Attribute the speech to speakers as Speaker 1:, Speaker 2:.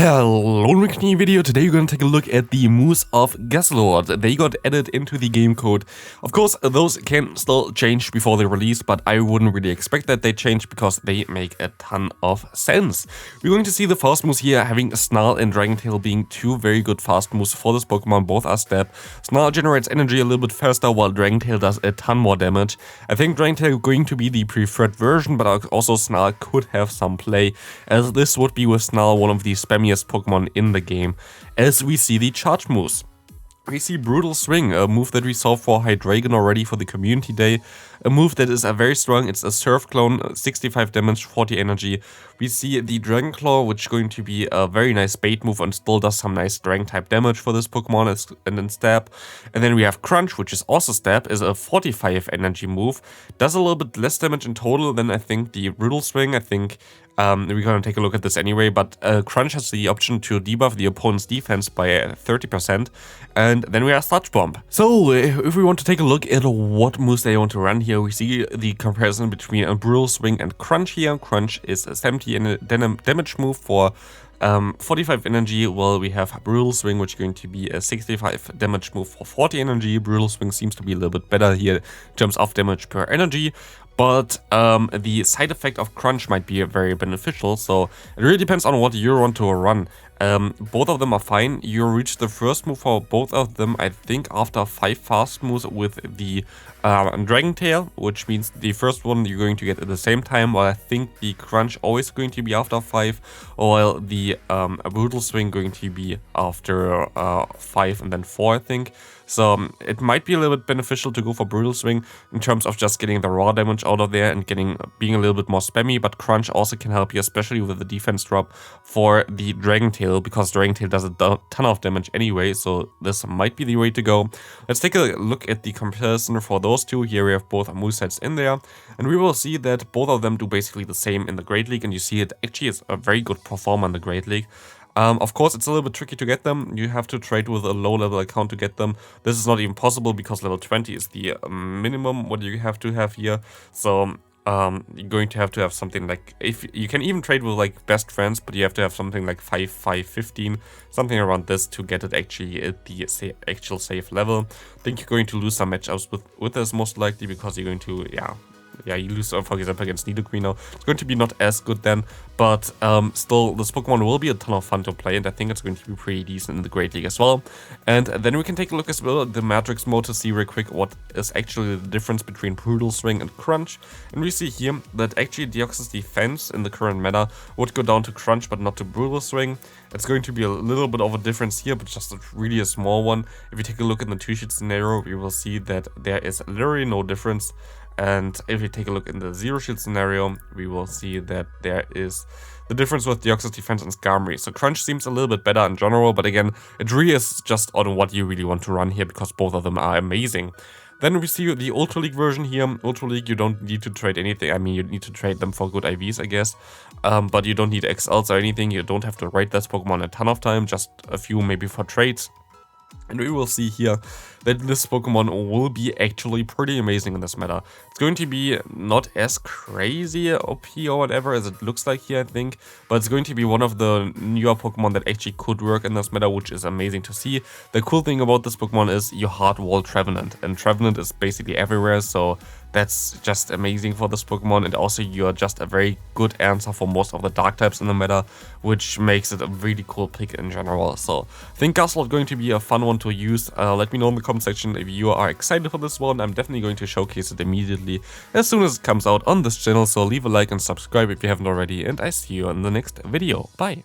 Speaker 1: Hello, in the video. Today we're going to take a look at the moves of Guzzlords. They got added into the game code. Of course, those can still change before they're released, but I wouldn't really expect that they change because they make a ton of sense. We're going to see the fast moves here, having Snarl and Dragon Tail being two very good fast moves for this Pokemon. Both are step. Snarl generates energy a little bit faster, while Dragon Tail does a ton more damage. I think Dragon Tail is going to be the preferred version, but also Snarl could have some play, as this would be with Snarl one of the spammiest Pokemon in the game. As we see the charge moves, we see Brutal Swing, a move that we saw for Hydreigon already for the community day. A move that is very strong. It's a Surf clone, 65 damage, 40 energy. We see the Dragon Claw, which is going to be a very nice bait move and still does some nice Dragon type damage for this Pokemon, and then Stab. And then we have Crunch, which is also Stab, is a 45 energy move. Does a little bit less damage in total than I think the Brutal Swing. I think we're gonna take a look at this anyway, but Crunch has the option to debuff the opponent's defense by 30%. And then we have Sludge Bomb. So if we want to take a look at what moves they want to run here, we see the comparison between a Brutal Swing and Crunch here. Crunch is a 70 damage move for 45 energy, while we have Brutal Swing, which is going to be a 65 damage move for 40 energy. Brutal Swing seems to be a little bit better here in terms of damage per energy, but the side effect of Crunch might be very beneficial, so it really depends on what you want to run. Both of them are fine. You reach the first move for both of them, I think, after 5 fast moves with the Dragon Tail, which means the first one you're going to get at the same time, while I think the Crunch always going to be after 5, while the Brutal Swing going to be after 5 and then 4, I think. So it might be a little bit beneficial to go for Brutal Swing in terms of just getting the raw damage out of there and being a little bit more spammy, but Crunch also can help you, especially with the defense drop for the Dragon Tail, because Dragon Tail does a ton of damage anyway, so this might be the way to go. Let's take a look at the comparison for those two. Here we have both movesets in there, and we will see that both of them do basically the same in the Great League, and you see it actually is a very good performer in the Great League. Of course, it's a little bit tricky to get them. You have to trade with a low-level account to get them. This is not even possible because level 20 is the minimum what you have to have here. So you're going to have something like, if you can even trade with like best friends, but you have to have something like 5, 5, 15, something around this to get it actually at the actual safe level. I think you're going to lose some matchups with this most likely, because you're going to, you lose, for example, against Nidoqueen now. It's going to be not as good then, but still, this Pokemon will be a ton of fun to play, and I think it's going to be pretty decent in the Great League as well. And then we can take a look as well at the Matrix mode to see real quick what is actually the difference between Brutal Swing and Crunch. And we see here that actually Deoxys defense in the current meta would go down to Crunch, but not to Brutal Swing. It's going to be a little bit of a difference here, but just really a small one. If you take a look in the 2-sheet scenario, we will see that there is literally no difference. And if we take a look in the 0-shield scenario, we will see that there is the difference with Deoxys defense and Skarmory. So Crunch seems a little bit better in general, but again, it really is just on what you really want to run here, because both of them are amazing. Then we see the Ultra League version here. Ultra League, you don't need to trade anything. I mean, you need to trade them for good IVs, I guess. But you don't need XLs or anything. You don't have to raid this Pokemon a ton of time, just a few maybe for trades. And we will see here that this Pokemon will be actually pretty amazing in this meta. It's going to be not as crazy OP or whatever as it looks like here, I think, but it's going to be one of the newer Pokemon that actually could work in this meta, which is amazing to see. The cool thing about this Pokemon is you hard wall Trevenant, and Trevenant is basically everywhere, so that's just amazing for this Pokemon, and also you're just a very good answer for most of the dark types in the meta, which makes it a really cool pick in general. So I think Guzzlord is going to be a fun one to use. Let me know in the comment section if you are excited for this one. I'm definitely going to showcase it immediately as soon as it comes out on this channel, so leave a like and subscribe if you haven't already, and I see you in the next video. Bye!